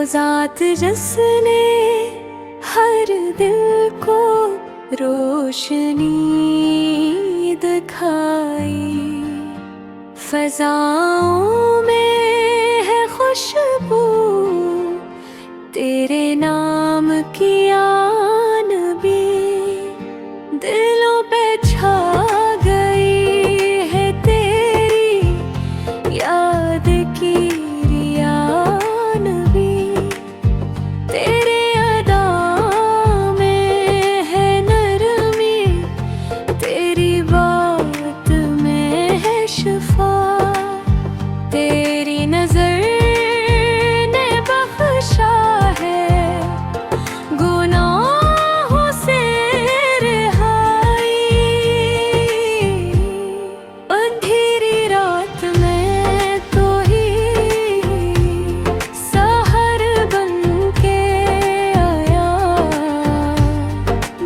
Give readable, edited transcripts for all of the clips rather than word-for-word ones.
ज़ात जिसने हर दिल को रोशनी दिखाई, फ़ज़ाओं में है खुशबू तेरे नाम की आन भी, दिलों पे छा गई है तेरी याद की रियान भी, तेरे अदा में है नरमी, तेरी बात में है शिफा, तेरी नजर ने बख्शा है गुनाहों से रिहाई। अंधेरी रात में तो ही सहर बन के आया,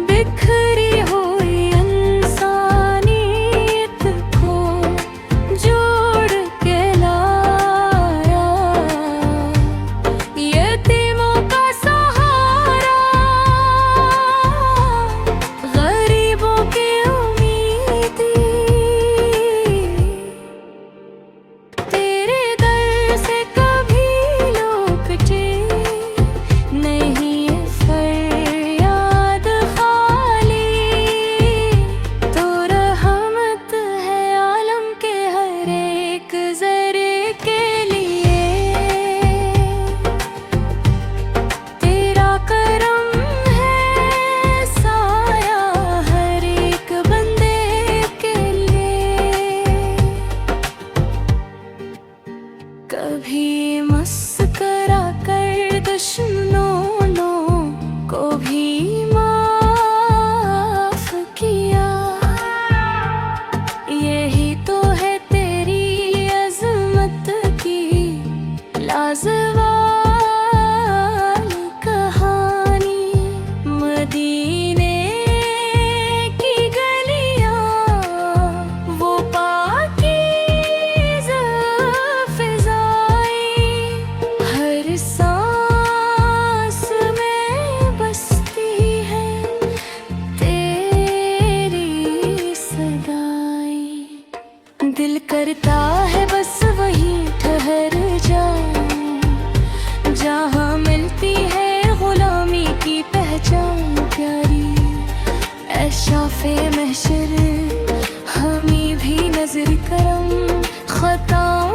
बिखरी हुई इंसानियत को जोड़ के लाया, यतीमों का सहारा, गरीबों की उम्मीदी, तेरे दर से कभी लौटे नहीं ये फरियाद खाली, तो रहमत है आलम के हर एक ज़रे के लिए, तेरा करम है साया हर एक बंदे के लिए। कभी मस्करा कर दुश्मनों को भी माफ किया, यही तो है तेरी अज़मत की लाजवाब कहानी। मदीने की गलियां वो पाकीज़ा फ़िज़ाएं, हर सांस में बसती है तेरी सदाएं। दिल करता है बस वहीं ठहर जाऊं, जहाँ मिलती है गुलामी की पहचान प्यारी। ऐ शाफ़े महशर हमें भी नज़र करम, खताओं